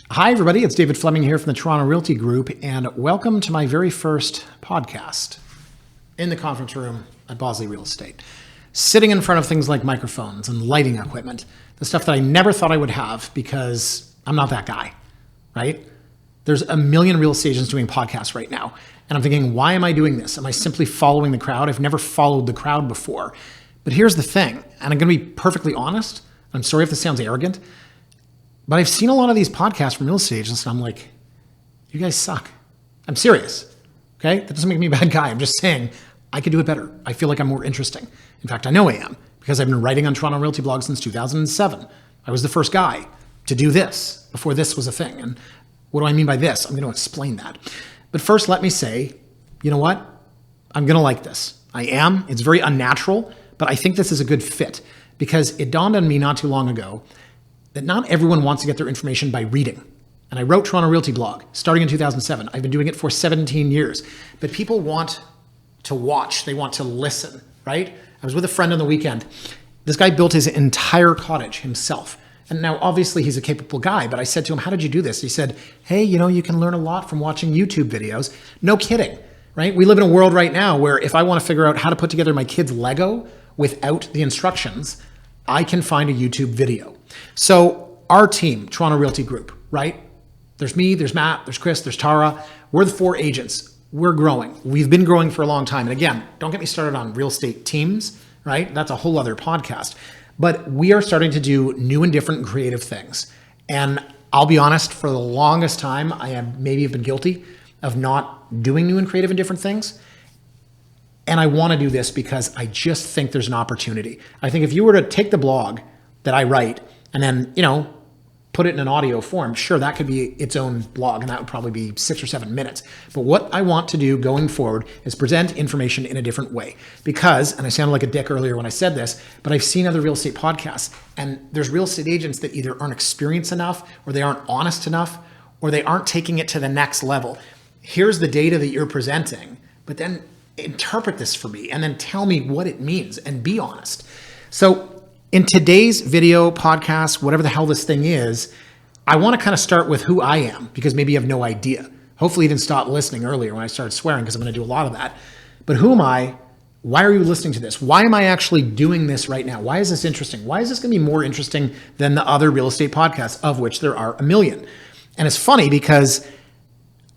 Hi, everybody. It's David Fleming here from the Toronto Realty Group, and welcome to my very first podcast in the conference room at Bosley Real Estate. Sitting in front of things like microphones and lighting equipment, the stuff that I never thought I would have because I'm not that guy, right? There's a million real estate agents doing podcasts right now, and I'm thinking, why am I doing this? Am I simply following the crowd? I've never followed the crowd before. But here's the thing, and I'm going to be perfectly honest. I'm sorry if this sounds arrogant, but I've seen a lot of these podcasts from real estate agents, and I'm like, you guys suck. I'm serious, okay? That doesn't make me a bad guy. I'm just saying I could do it better. I feel like I'm more interesting. In fact, I know I am, because I've been writing on Toronto Realty Blog since 2007. I was the first guy to do this before this was a thing. And what do I mean by this? I'm going to explain that. But first, let me say, you know what? I'm going to like this. I am. It's very unnatural, but I think this is a good fit because it dawned on me not too long ago that not everyone wants to get their information by reading. And I wrote Toronto Realty Blog starting in 2007. I've been doing it for 17 years. But people want to watch. They want to listen, right? I was with a friend on the weekend. This guy built his entire cottage himself. And now, obviously, he's a capable guy. But I said to him, how did you do this? He said, hey, you can learn a lot from watching YouTube videos. No kidding, right? We live in a world right now where if I want to figure out how to put together my kid's Lego without the instructions, I can find a YouTube video. So our team, Toronto Realty Group, right? There's me, there's Matt, there's Chris, there's Tara. We're the 4 agents. We're growing. We've been growing for a long time. And again, don't get me started on real estate teams, right? That's a whole other podcast. But we are starting to do new and different and creative things. And I'll be honest, for the longest time, I have been guilty of not doing new and creative and different things. And I want to do this because I just think there's an opportunity. I think if you were to take the blog that I write and then, put it in an audio form, sure, that could be its own blog, and that would probably be 6 or 7 minutes. But what I want to do going forward is present information in a different way. Because, and I sounded like a dick earlier when I said this, but I've seen other real estate podcasts, and there's real estate agents that either aren't experienced enough, or they aren't honest enough, or they aren't taking it to the next level. Here's the data that you're presenting, but then interpret this for me, and then tell me what it means, and be honest. So in today's video podcast, whatever the hell this thing is, I want to kind of start with who I am, because maybe you have no idea. Hopefully you didn't stop listening earlier when I started swearing, because I'm going to do a lot of that. But who am I? Why are you listening to this? Why am I actually doing this right now? Why is this interesting? Why is this going to be more interesting than the other real estate podcasts, of which there are a million? And it's funny because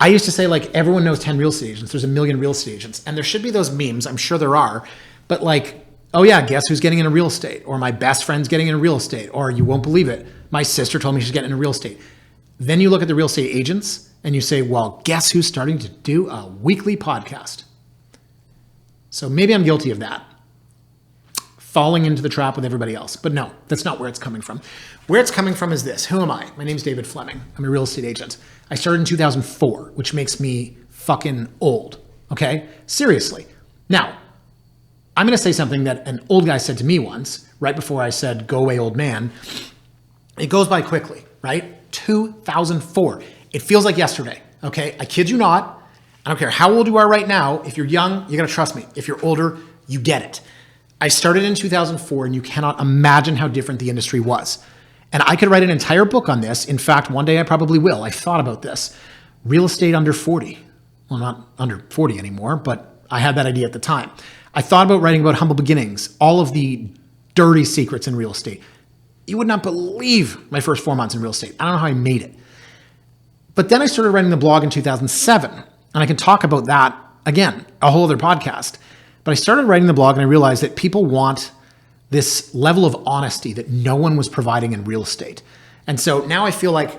I used to say, like, everyone knows 10 real estate agents. There's a million real estate agents. And there should be those memes. I'm sure there are. But like, oh yeah, guess who's getting into real estate? Or my best friend's getting into real estate. Or you won't believe it, my sister told me she's getting into real estate. Then you look at the real estate agents and you say, well, guess who's starting to do a weekly podcast? So maybe I'm guilty of that, falling into the trap with everybody else. But no, that's not where it's coming from. Where it's coming from is this. Who am I? My name's David Fleming. I'm a real estate agent. I started in 2004, which makes me fucking old. Okay? Seriously. Now, I'm going to say something that an old guy said to me once, right before I said, go away, old man. It goes by quickly, right? 2004. It feels like yesterday, okay? I kid you not. I don't care how old you are right now. If you're young, you got to trust me. If you're older, you get it. I started in 2004, and you cannot imagine how different the industry was. And I could write an entire book on this. In fact, one day I probably will. I've thought about this. Real estate under 40. Well, not under 40 anymore, but I had that idea at the time. I thought about writing about humble beginnings, all of the dirty secrets in real estate. You would not believe my first 4 months in real estate. I don't know how I made it. But then I started writing the blog in 2007, and I can talk about that again, a whole other podcast. But I started writing the blog and I realized that people want this level of honesty that no one was providing in real estate. And so now I feel like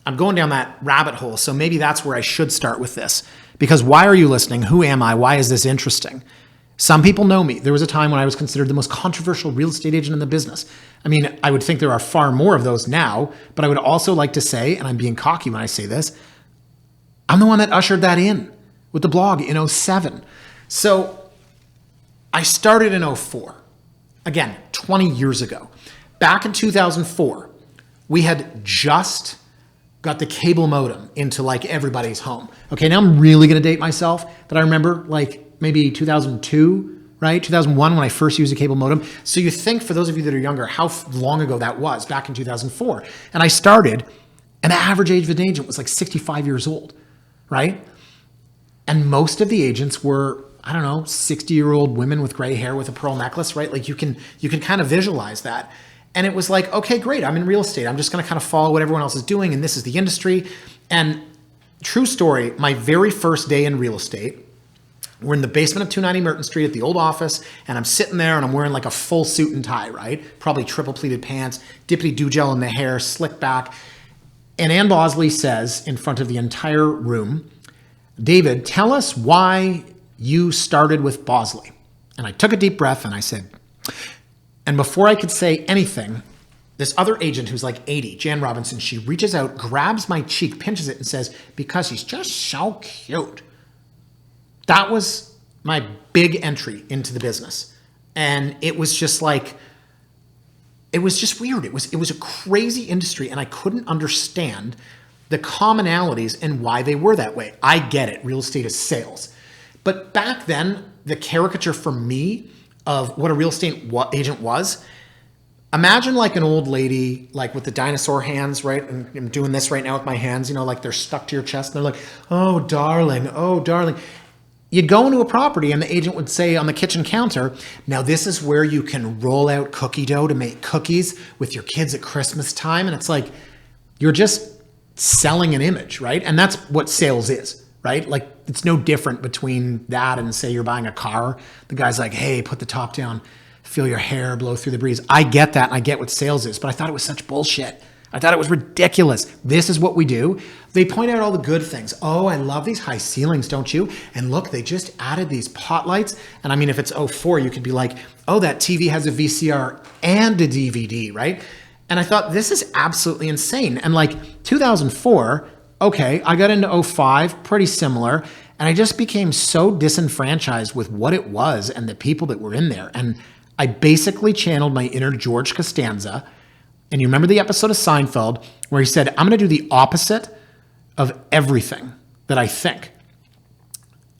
I'm going down that rabbit hole. So maybe that's where I should start with this. Because why are you listening? Who am I? Why is this interesting? Some people know me. There was a time when I was considered the most controversial real estate agent in the business. I mean, I would think there are far more of those now, but I would also like to say, and I'm being cocky when I say this, I'm the one that ushered that in with the blog in 2007. So I started in 2004. Again, 20 years ago. Back in 2004, we had just got the cable modem into like everybody's home. Okay, now I'm really going to date myself that I remember like maybe 2002, right? 2001 when I first used a cable modem. So you think, for those of you that are younger, how long ago that was, back in 2004. And I started And the average age of an agent was like 65 years old, right? And most of the agents were, I don't know, 60-year-old women with gray hair with a pearl necklace, right? Like you can kind of visualize that. And it was like, okay, great. I'm in real estate. I'm just going to kind of follow what everyone else is doing. And this is the industry. And true story, my very first day in real estate, we're in the basement of 290 Merton Street at the old office, and I'm sitting there and I'm wearing like a full suit and tie, right? Probably triple pleated pants, dippity dew gel in the hair, slick back. And Ann Bosley says in front of the entire room, David, tell us why you started with Bosley. And I took a deep breath and I said, and before I could say anything, this other agent who's like 80, Jan Robinson, she reaches out, grabs my cheek, pinches it and says, because he's just so cute. That was my big entry into the business. And it was just like, it was just weird. It was a crazy industry and I couldn't understand the commonalities and why they were that way. I get it. Real estate is sales. But back then, the caricature for me of what a real estate agent was, imagine like an old lady, like with the dinosaur hands, right? And I'm doing this right now with my hands, like they're stuck to your chest. And they're like, oh, darling, oh, darling. You'd go into a property and the agent would say on the kitchen counter, now this is where you can roll out cookie dough to make cookies with your kids at Christmas time. And it's like, you're just selling an image, right? And that's what sales is, right? Like it's no different between that and say you're buying a car. The guy's like, hey, put the top down, feel your hair blow through the breeze. I get that and I get what sales is, but I thought it was such bullshit. I thought it was ridiculous. This is what we do. They point out all the good things. Oh, I love these high ceilings, don't you? And look, they just added these pot lights. And I mean, if it's '04, you could be like, oh, that TV has a VCR and a DVD, right? And I thought, this is absolutely insane. And like 2004, okay, I got into '05, pretty similar. And I just became so disenfranchised with what it was and the people that were in there. And I basically channeled my inner George Costanza. And you remember the episode of Seinfeld where he said, I'm going to do the opposite of everything that I think.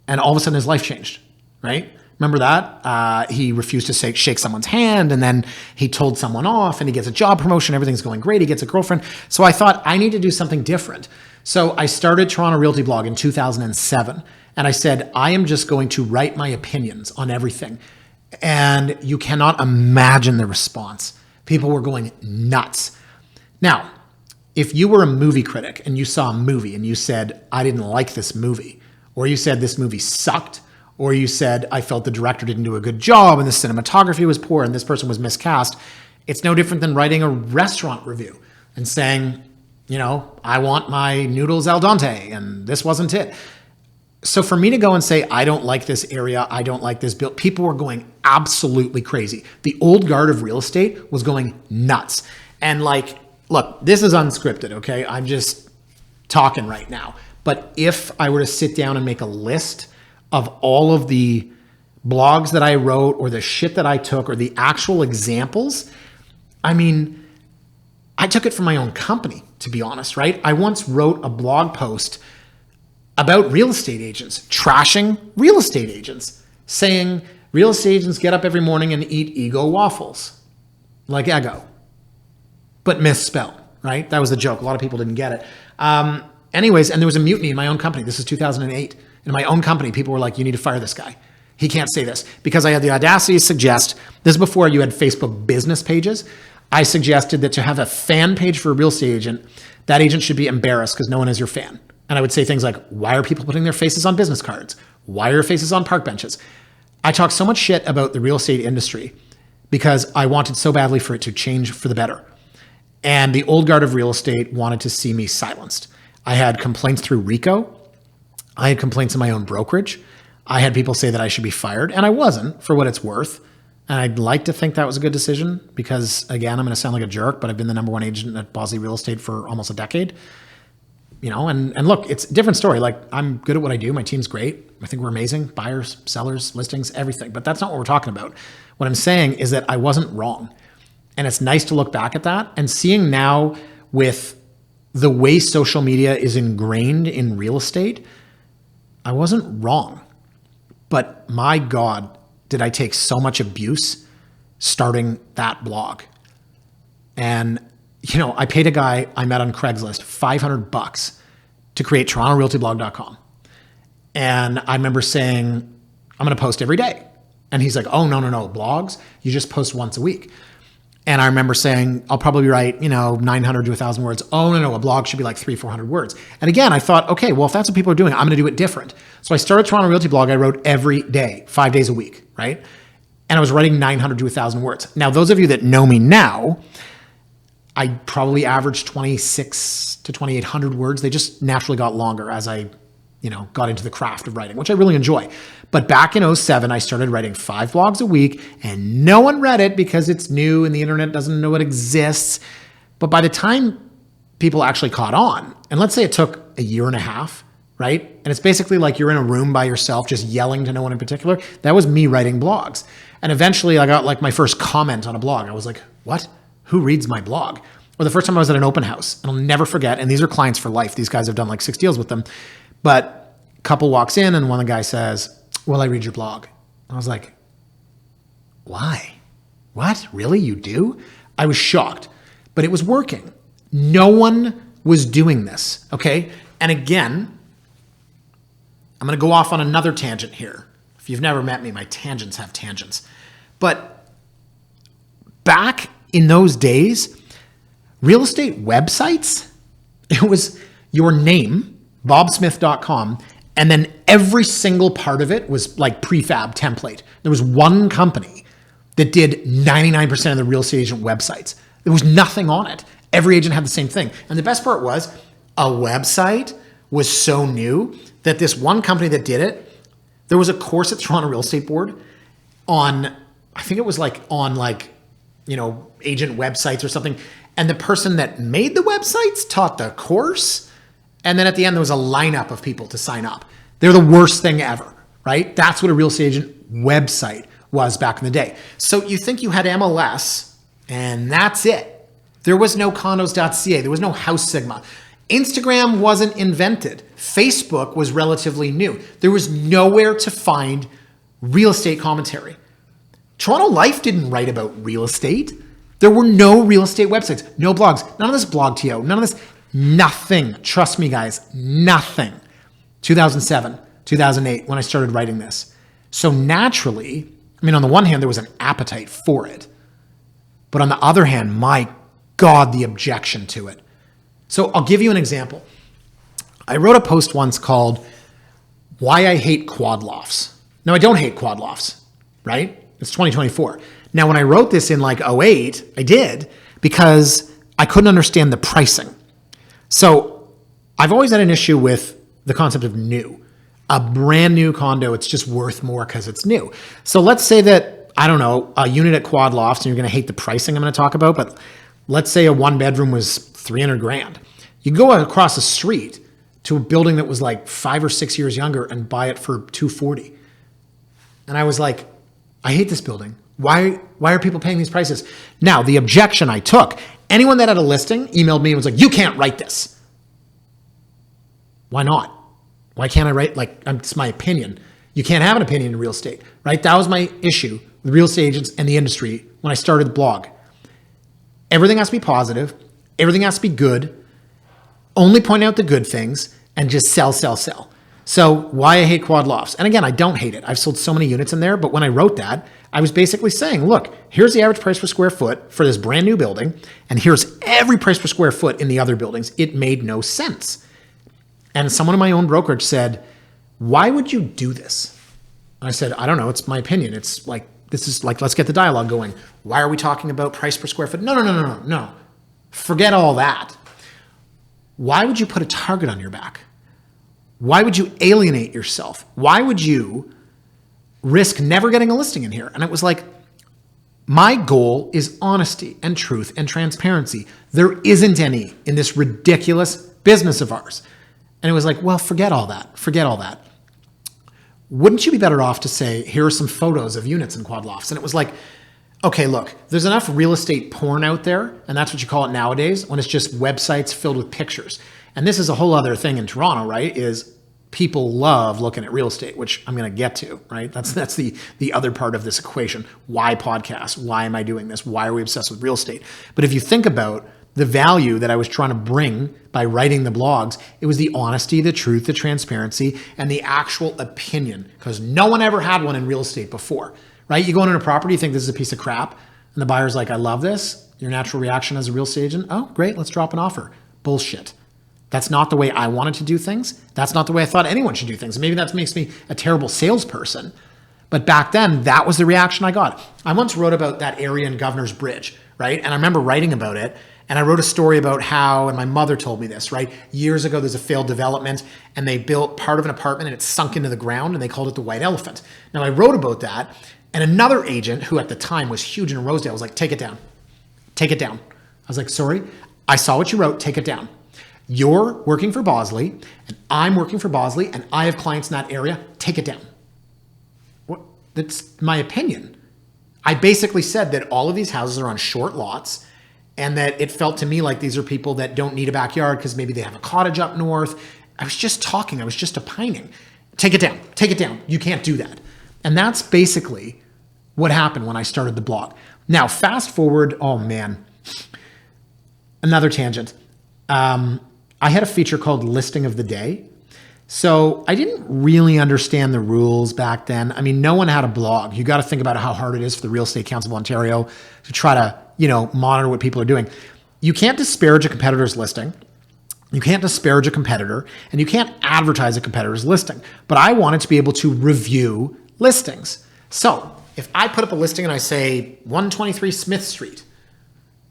And all of a sudden his life changed, right? Remember that? He refused to shake someone's hand, and then he told someone off, and he gets a job promotion. Everything's going great. He gets a girlfriend. So I thought I need to do something different. So I started Toronto Realty Blog in 2007. And I said, I am just going to write my opinions on everything. And you cannot imagine the response. People were going nuts. Now, if you were a movie critic and you saw a movie and you said, I didn't like this movie, or you said this movie sucked, or you said, I felt the director didn't do a good job and the cinematography was poor and this person was miscast, it's no different than writing a restaurant review and saying, I want my noodles al dente and this wasn't it. So for me to go and say, I don't like this area, I don't like this build, people were going absolutely crazy. The old guard of real estate was going nuts. And like, look, this is unscripted, okay? I'm just talking right now. But if I were to sit down and make a list of all of the blogs that I wrote or the shit that I took or the actual examples, I mean, I took it from my own company, to be honest, right? I once wrote a blog post about real estate agents, trashing real estate agents, saying real estate agents get up every morning and eat ego waffles, like ego, but misspelled, right? That was the joke. A lot of people didn't get it. Anyways, and there was a mutiny in my own company. This is 2008. In my own company, people were like, you need to fire this guy. He can't say this. Because I had the audacity to suggest, this is before you had Facebook business pages, I suggested that to have a fan page for a real estate agent, that agent should be embarrassed because no one is your fan. And I would say things like, why are people putting their faces on business cards? Why are faces on park benches? I talked so much shit about the real estate industry because I wanted so badly for it to change for the better. And the old guard of real estate wanted to see me silenced. I had complaints through RICO. I had complaints in my own brokerage. I had people say that I should be fired, and I wasn't, for what it's worth. And I'd like to think that was a good decision because, again, I'm going to sound like a jerk, but I've been the number one agent at Bosley Real Estate for almost a decade. And look, it's a different story. Like, I'm good at what I do. My team's great. I think we're amazing. Buyers, sellers, listings, everything. But that's not what we're talking about. What I'm saying is that I wasn't wrong. And it's nice to look back at that and seeing now with the way social media is ingrained in real estate, I wasn't wrong. But my God, did I take so much abuse starting that blog. And I paid a guy I met on Craigslist $500 to create TorontoRealtyBlog.com. And I remember saying, I'm going to post every day. And he's like, oh, no, blogs, you just post once a week. And I remember saying, I'll probably write, 900 to 1,000 words. Oh, no, a blog should be like 300-400 words. And again, I thought, okay, well, if that's what people are doing, I'm going to do it different. So I started Toronto Realty Blog. I wrote every day, 5 days a week, right? And I was writing 900 to 1,000 words. Now, those of you that know me now, I probably averaged 26 to 2,800 words. They just naturally got longer as I got into the craft of writing, which I really enjoy. But back in 2007, I started writing 5 blogs a week, and no one read it because it's new and the internet doesn't know it exists. But by the time people actually caught on, and let's say it took a year and a half, right? And it's basically like you're in a room by yourself, just yelling to no one in particular. That was me writing blogs. And eventually I got like my first comment on a blog. I was like, what? Who reads my blog? Or the first time I was at an open house, and I'll never forget, and these are clients for life. These guys have done like 6 deals with them. But a couple walks in and one of the guys says, well, I read your blog. I was like, why? What? Really? You do? I was shocked, but it was working. No one was doing this, okay? And again, I'm going to go off on another tangent here. If you've never met me, my tangents have tangents. But back in those days, real estate websites, it was your name, bobsmith.com, and then every single part of it was like prefab template. There was one company that did 99% of the real estate agent websites. There was nothing on it. Every agent had the same thing. And the best part was a website was so new that this one company that did it, there was a course at Toronto Real Estate Board on, I think it was like on agent websites or something. And the person that made the websites taught the course. And then at the end, there was a lineup of people to sign up. They're the worst thing ever, right? That's what a real estate agent website was back in the day. So you think you had MLS and that's it. There was no condos.ca. There was no House Sigma. Instagram wasn't invented. Facebook was relatively new. There was nowhere to find real estate commentary. Toronto Life didn't write about real estate. There were no real estate websites, no blogs, none of this blog.to, none of this, nothing. Trust me, guys, nothing. 2007, 2008, when I started writing this. So naturally, on the one hand, there was an appetite for it. But on the other hand, my God, the objection to it. So I'll give you an example. I wrote a post once called Why I Hate Quad Lofts. Now, I don't hate quad lofts, right? It's 2024. Now, when I wrote this in like 2008, I did because I couldn't understand the pricing. So I've always had an issue with the concept of new. A brand new condo, it's just worth more because it's new. So let's say that, I don't know, a unit at Quad Lofts, and you're going to hate the pricing I'm going to talk about, but let's say a 1-bedroom was $300,000. You go across the street to a building that was like 5 or 6 years younger and buy it for $240,000. And I was like, I hate this building. Why are people paying these prices? Now, the objection I took, anyone that had a listing emailed me and was like, you can't write this. Why not? Why can't I write? It's my opinion. You can't have an opinion in real estate, right? That was my issue with real estate agents and the industry when I started the blog. Everything has to be positive. Everything has to be good. Only point out the good things and just sell, sell, sell. So why I hate quad lofts. And again, I don't hate it. I've sold so many units in there, but when I wrote that, I was basically saying, look, here's the average price per square foot for this brand new building, and here's every price per square foot in the other buildings. It made no sense. And someone in my own brokerage said, why would you do this? And I said, I don't know. It's my opinion. It's like, this is like, let's get the dialogue going. Why are we talking about price per square foot? No. Forget all that. Why would you put a target on your back? Why would you alienate yourself? Why would you risk never getting a listing in here? And it was like, my goal is honesty and truth and transparency. There isn't any in this ridiculous business of ours. And it was like, well, forget all that. Forget all that. Wouldn't you be better off to say, here are some photos of units in quad lofts? And it was like, okay, look, there's enough real estate porn out there, and that's what you call it nowadays, when it's just websites filled with pictures. And this is a whole other thing in Toronto, right, is people love looking at real estate, which I'm going to get to, right? That's the other part of this equation. Why podcast? Why am I doing this? Why are we obsessed with real estate? But if you think about the value that I was trying to bring by writing the blogs. It was the honesty, the truth, the transparency, and the actual opinion, because no one ever had one in real estate before, right? You go into a property, you think this is a piece of crap, and the buyer's like, I love this. Your natural reaction as a real estate agent, oh, great, let's drop an offer. Bullshit. That's not the way I wanted to do things. That's not the way I thought anyone should do things. Maybe that makes me a terrible salesperson. But back then, that was the reaction I got. I once wrote about that area in Governor's Bridge, right? And I remember writing about it. And I wrote a story about how, and my mother told me this, right? Years ago, there's a failed development and they built part of an apartment and it sunk into the ground and they called it the White Elephant. Now I wrote about that, and another agent who at the time was huge in Rosedale was like, take it down. Take it down. I was like, sorry, I saw what you wrote, take it down. You're working for Bosley and I'm working for Bosley and I have clients in that area, take it down. What? That's my opinion. I basically said that all of these houses are on short lots, and that it felt to me like these are people that don't need a backyard because maybe they have a cottage up north. I was just talking. I was just opining. Take it down. Take it down. You can't do that. And that's basically what happened when I started the blog. Now, fast forward. Oh, man. Another tangent. I had a feature called Listing of the Day. So I didn't really understand the rules back then. I mean, no one had a blog. You got to think about how hard it is for the Real Estate Council of Ontario to try to, monitor what people are doing. You can't disparage a competitor's listing. You can't disparage a competitor, and you can't advertise a competitor's listing. But I wanted to be able to review listings. So if I put up a listing and I say 123 Smith Street,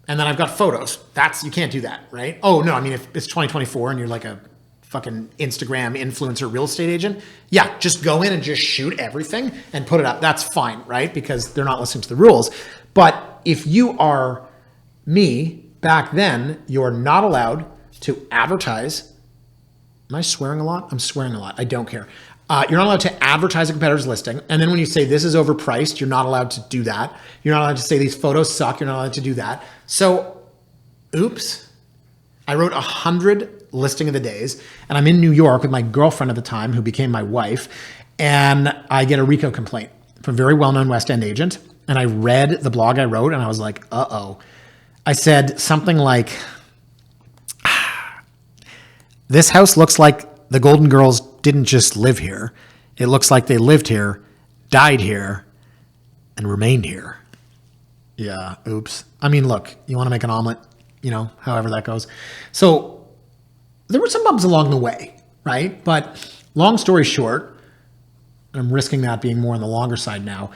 and then I've got photos, you can't do that, right? Oh, no, I mean, if it's 2024 and you're like a fucking Instagram influencer real estate agent, yeah, just go in and just shoot everything and put it up. That's fine, right? Because they're not listening to the rules. But if you are me back then, you're not allowed to advertise. Am I swearing a lot? I'm swearing a lot. I don't care. You're not allowed to advertise a competitor's listing. And then when you say this is overpriced, you're not allowed to do that. You're not allowed to say these photos suck. You're not allowed to do that. So, oops. I wrote 100 listing of the days, and I'm in New York with my girlfriend at the time, who became my wife, and I get a RICO complaint from a very well-known West End agent. And I read the blog I wrote, and I was like, uh-oh. I said something like, this house looks like the Golden Girls didn't just live here. It looks like they lived here, died here, and remained here. Yeah, oops. I mean, look, you want to make an omelet, however that goes. So there were some bumps along the way, right? But long story short, and I'm risking that being more on the longer side now,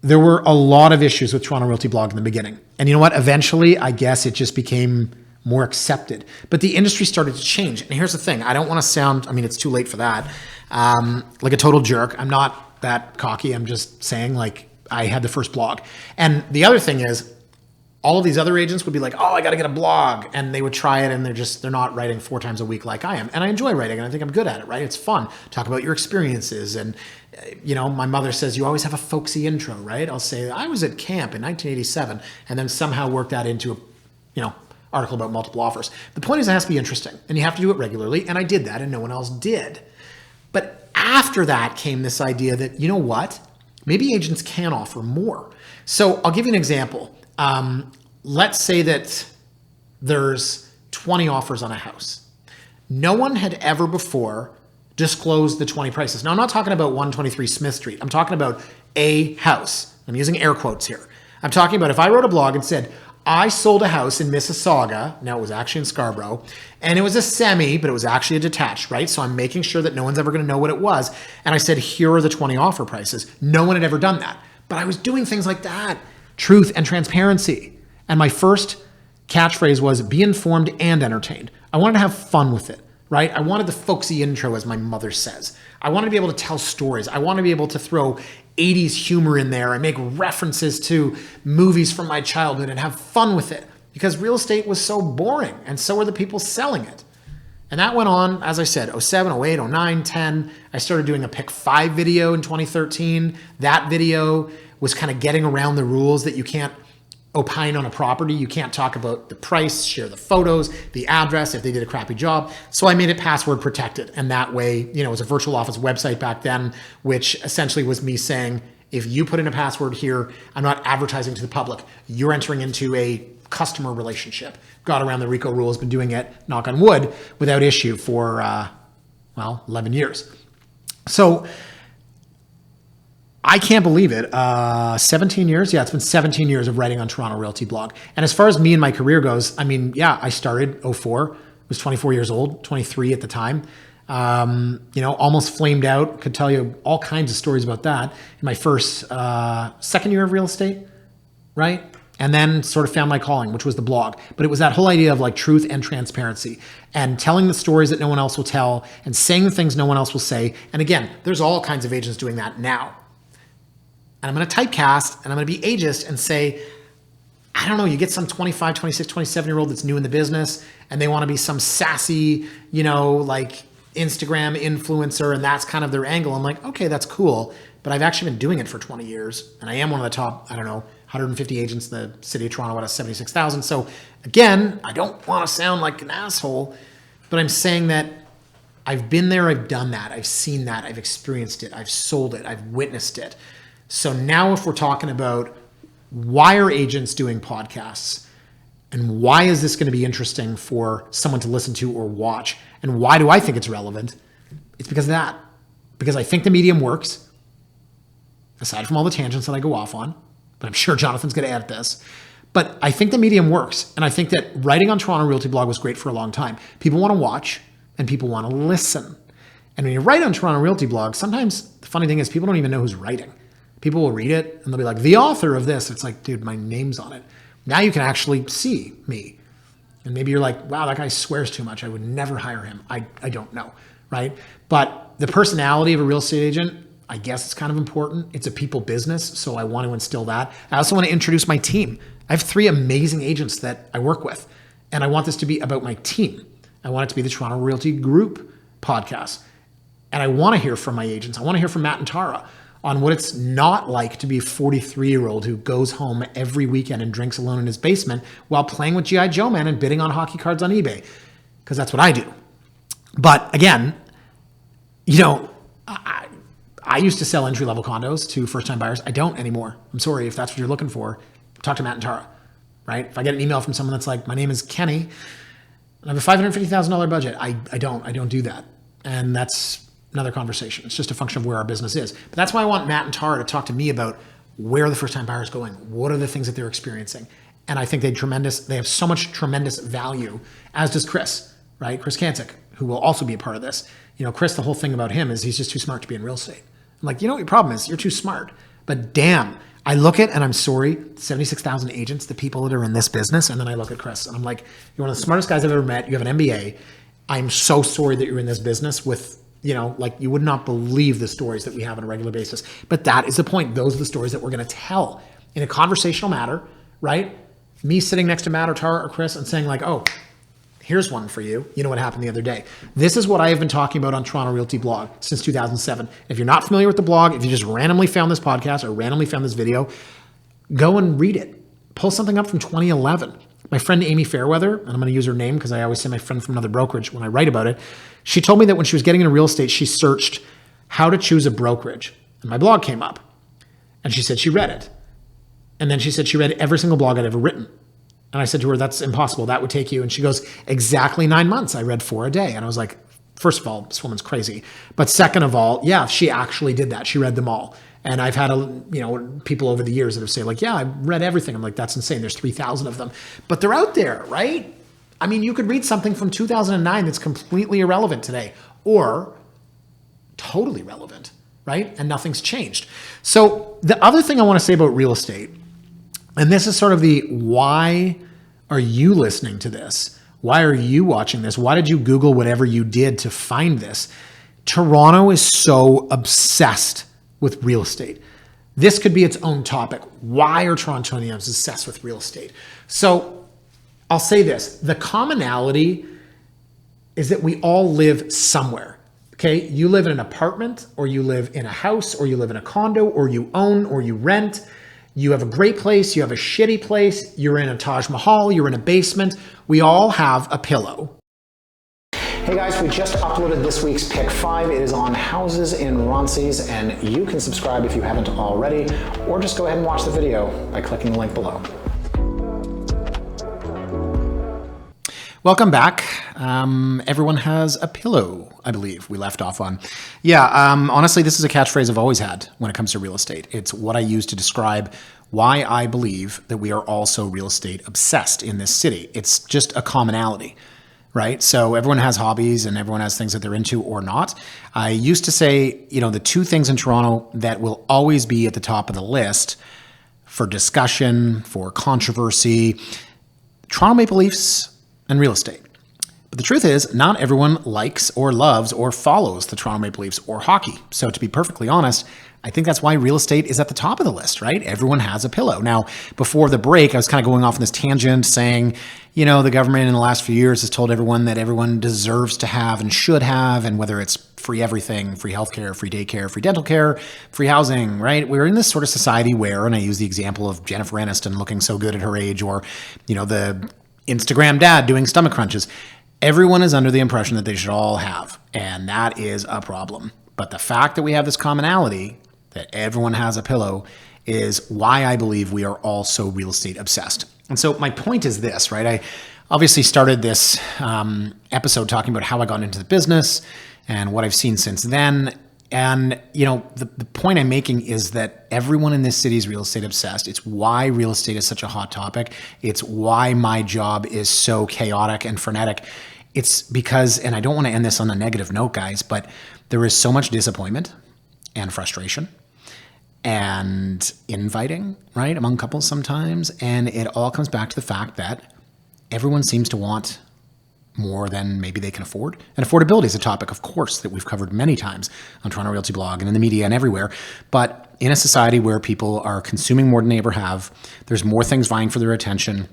there were a lot of issues with Toronto Realty Blog in the beginning. And you know what? Eventually, I guess it just became more accepted. But the industry started to change. And here's the thing. I don't want to sound, it's too late for that, like a total jerk. I'm not that cocky. I'm just saying, I had the first blog. And the other thing is, all of these other agents would be like, oh, I got to get a blog. And they would try it, and they're not writing 4 times a week like I am. And I enjoy writing, and I think I'm good at it, right? It's fun. Talk about your experiences. And, my mother says, you always have a folksy intro, right? I'll say, I was at camp in 1987, and then somehow work that into a, article about multiple offers. The point is, it has to be interesting, and you have to do it regularly. And I did that, and no one else did. But after that came this idea that, you know what? Maybe agents can offer more. So I'll give you an example. Let's say that there's 20 offers on a house. No one had ever before disclosed the 20 prices. Now, I'm not talking about 123 Smith Street. I'm talking about a house. I'm using air quotes here. I'm talking about if I wrote a blog and said, I sold a house in Mississauga. Now, it was actually in Scarborough, and it was a semi, but it was actually a detached, right? So I'm making sure that no one's ever going to know what it was. And I said, here are the 20 offer prices. No one had ever done that. But I was doing things like that. Truth and transparency. And my first catchphrase was be informed and entertained. I wanted to have fun with it, right? I wanted the folksy intro, as my mother says. I wanted to be able to tell stories. I wanted to be able to throw 80s humor in there and make references to movies from my childhood and have fun with it, because real estate was so boring, and so were the people selling it. And that went on, as I said, 07, 08, 09, 10. I started doing a pick 5 video in 2013. That video was kind of getting around the rules that you can't opine on a property. You can't talk about the price, share the photos, the address, if they did a crappy job. So I made it password protected. And that way, it was a virtual office website back then, which essentially was me saying, if you put in a password here, I'm not advertising to the public. You're entering into a customer relationship. Got around the RICO rules, been doing it, knock on wood, without issue for, 11 years. So I can't believe it. 17 years? Yeah, it's been 17 years of writing on Toronto Realty Blog. And as far as me and my career goes, I mean, yeah, I started 04, was 24 years old, 23 at the time. Almost flamed out. Could tell you all kinds of stories about that in my first, second year of real estate, right? And then sort of found my calling, which was the blog. But it was that whole idea of like truth and transparency and telling the stories that no one else will tell and saying the things no one else will say. And again, there's all kinds of agents doing that now. And I'm going to typecast and I'm going to be ageist and say, I don't know, you get some 25, 26, 27-year-old that's new in the business and they want to be some sassy, like Instagram influencer, and that's kind of their angle. I'm like, okay, that's cool. But I've actually been doing it for 20 years. And I am one of the top, 150 agents in the city of Toronto out of 76,000. So again, I don't want to sound like an asshole, but I'm saying that I've been there, I've done that, I've seen that, I've experienced it, I've sold it, I've witnessed it. So now if we're talking about why are agents doing podcasts and why is this going to be interesting for someone to listen to or watch, and why do I think it's relevant? It's because of that. Because I think the medium works, aside from all the tangents that I go off on, but I'm sure Jonathan's going to edit this. But I think the medium works. And I think that writing on Toronto Realty Blog was great for a long time. People want to watch and people want to listen. And when you write on Toronto Realty Blog, sometimes the funny thing is people don't even know who's writing. People will read it and they'll be like, the author of this. It's like, dude, my name's on it. Now you can actually see me. And maybe you're like, wow, that guy swears too much. I would never hire him. I don't know, right? But the personality of a real estate agent, I guess it's kind of important. It's a people business, so I want to instill that. I also want to introduce my team. I have 3 amazing agents that I work with, and I want this to be about my team. I want it to be the Toronto Realty Group podcast. And I want to hear from my agents. I want to hear from Matt and Tara on what it's not like to be a 43-year-old who goes home every weekend and drinks alone in his basement while playing with G.I. Joe Man and bidding on hockey cards on eBay, because that's what I do. But again, I used to sell entry-level condos to first-time buyers. I don't anymore. I'm sorry. If that's what you're looking for, talk to Matt and Tara, right? If I get an email from someone that's like, my name is Kenny, and I have a $550,000 budget, I don't do that. And that's another conversation. It's just a function of where our business is. But that's why I want Matt and Tara to talk to me about where are the first-time buyers going? What are the things that they're experiencing? And I think they have so much tremendous value, as does Chris, right? Chris Kancik, who will also be a part of this. Chris, the whole thing about him is he's just too smart to be in real estate. I'm like, what your problem is? You're too smart. But damn, I look at, and I'm sorry, 76,000 agents, the people that are in this business, and then I look at Chris, and I'm like, you're one of the smartest guys I've ever met. You have an MBA. I'm so sorry that you're in this business with, you would not believe the stories that we have on a regular basis. But that is the point. Those are the stories that we're going to tell in a conversational matter, right? Me sitting next to Matt or Tara or Chris and saying like, oh, here's one for you. You know what happened the other day. This is what I have been talking about on Toronto Realty Blog since 2007. If you're not familiar with the blog, if you just randomly found this podcast or randomly found this video, go and read it. Pull something up from 2011. My friend Amy Fairweather, and I'm going to use her name because I always say my friend from another brokerage when I write about it. She told me that when she was getting into real estate, she searched how to choose a brokerage. And my blog came up. And she said she read it. And then she said she read every single blog I'd ever written. And I said to her, that's impossible. That would take you. And she goes, exactly 9 months. I read 4 a day. And I was like, first of all, this woman's crazy. But second of all, yeah, she actually did that. She read them all. And I've had people over the years that have said like, yeah, I read everything. I'm like, that's insane. There's 3,000 of them. But they're out there, right? I mean, you could read something from 2009 that's completely irrelevant today or totally relevant, right? And nothing's changed. So the other thing I want to say about real estate, and this is sort of the why are you listening to this? Why are you watching this? Why did you Google whatever you did to find this? Toronto is so obsessed with real estate. This could be its own topic. Why are Torontonians obsessed with real estate? So I'll say this. The commonality is that we all live somewhere. Okay, you live in an apartment, or you live in a house, or you live in a condo, or you own, or you rent. You have a great place, you have a shitty place, you're in a Taj Mahal, you're in a basement. We all have a pillow. Hey guys, we just uploaded this week's Pick 5. It is on houses in Ronces, and you can subscribe if you haven't already, or just go ahead and watch the video by clicking the link below. Welcome back. Everyone has a pillow, I believe we left off on. Yeah, honestly, this is a catchphrase I've always had when it comes to real estate. It's what I use to describe why I believe that we are all so real estate obsessed in this city. It's just a commonality, right? So everyone has hobbies and everyone has things that they're into or not. I used to say, the two things in Toronto that will always be at the top of the list for discussion, for controversy, Toronto Maple Leafs and real estate. But the truth is, not everyone likes or loves or follows the Toronto Maple Leafs or hockey. So to be perfectly honest, I think that's why real estate is at the top of the list, right? Everyone has a pillow. Now, before the break, I was kind of going off on this tangent saying, the government in the last few years has told everyone that everyone deserves to have and should have, and whether it's free everything, free healthcare, free daycare, free dental care, free housing, right? We're in this sort of society where, and I use the example of Jennifer Aniston looking so good at her age, or, the Instagram dad doing stomach crunches. Everyone is under the impression that they should all have, and that is a problem. But the fact that we have this commonality, that everyone has a pillow, is why I believe we are all so real estate obsessed. And so my point is this, right? I obviously started this episode talking about how I got into the business and what I've seen since then. And, the point I'm making is that everyone in this city is real estate obsessed. It's why real estate is such a hot topic. It's why my job is so chaotic and frenetic. It's because, and I don't want to end this on a negative note, guys, but there is so much disappointment and frustration and infighting, right, among couples sometimes. And it all comes back to the fact that everyone seems to want more than maybe they can afford. And affordability is a topic, of course, that we've covered many times on Toronto Realty Blog and in the media and everywhere. But in a society where people are consuming more than they ever have, there's more things vying for their attention.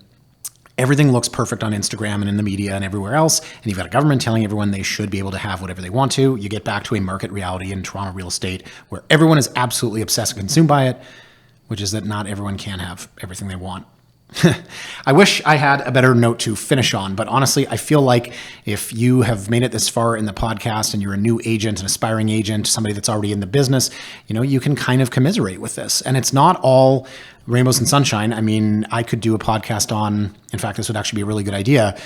Everything looks perfect on Instagram and in the media and everywhere else. And you've got a government telling everyone they should be able to have whatever they want to. You get back to a market reality in Toronto real estate where everyone is absolutely obsessed and consumed by it, which is that not everyone can have everything they want. I wish I had a better note to finish on, but honestly, I feel like if you have made it this far in the podcast and you're a new agent, an aspiring agent, somebody that's already in the business, you can kind of commiserate with this. And it's not all rainbows and sunshine. I mean, I could do a podcast on, in fact, this would actually be a really good idea,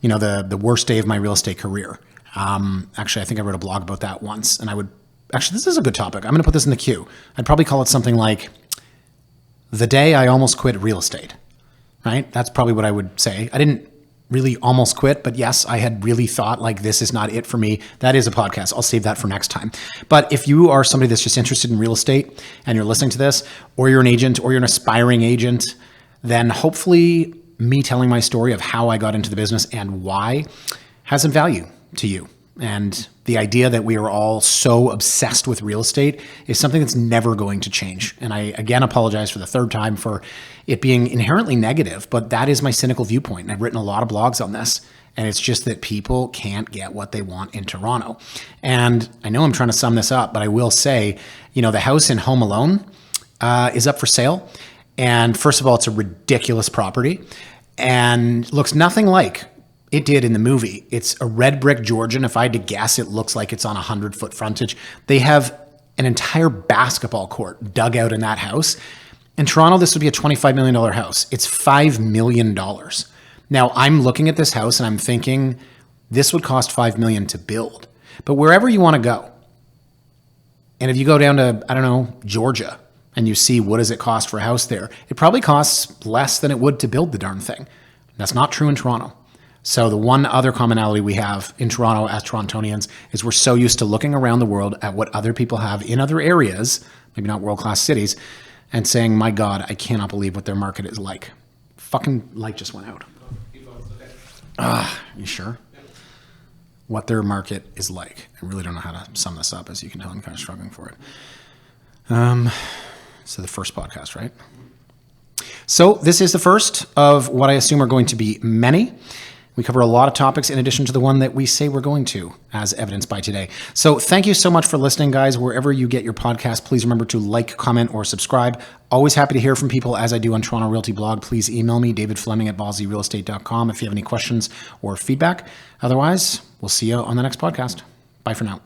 the worst day of my real estate career. Actually, I think I wrote a blog about that once, and this is a good topic. I'm going to put this in the queue. I'd probably call it something like the day I almost quit real estate. Right? That's probably what I would say. I didn't really almost quit, but yes, I had really thought like, this is not it for me. That is a podcast. I'll save that for next time. But if you are somebody that's just interested in real estate and you're listening to this, or you're an agent or you're an aspiring agent, then hopefully me telling my story of how I got into the business and why has some value to you. And the idea that we are all so obsessed with real estate is something that's never going to change. And I, again, apologize for the third time for it being inherently negative, but that is my cynical viewpoint. And I've written a lot of blogs on this. And it's just that people can't get what they want in Toronto. And I know I'm trying to sum this up, but I will say, the house in Home Alone is up for sale. And first of all, it's a ridiculous property and looks nothing like it did in the movie. It's a red brick Georgian. If I had to guess, it looks like it's on 100-foot frontage. They have an entire basketball court dug out in that house. In Toronto, this would be a $25 million house. It's $5 million. Now, I'm looking at this house and I'm thinking this would cost $5 million to build. But wherever you want to go, and if you go down to, Georgia, and you see what does it cost for a house there, it probably costs less than it would to build the darn thing. That's not true in Toronto. So the one other commonality we have in Toronto as Torontonians is we're so used to looking around the world at what other people have in other areas, maybe not world-class cities, and saying, my God, I cannot believe what their market is like. Fucking light just went out. You sure? What their market is like. I really don't know how to sum this up. As you can tell, I'm kind of struggling for it. So the first podcast, right? So this is the first of what I assume are going to be many. We cover a lot of topics in addition to the one that we say we're going to, as evidenced by today. So thank you so much for listening, guys. Wherever you get your podcast, please remember to like, comment, or subscribe. Always happy to hear from people, as I do on Toronto Realty Blog. Please email me, David Fleming at ballsyrealestate.com, if you have any questions or feedback. Otherwise, we'll see you on the next podcast. Bye for now.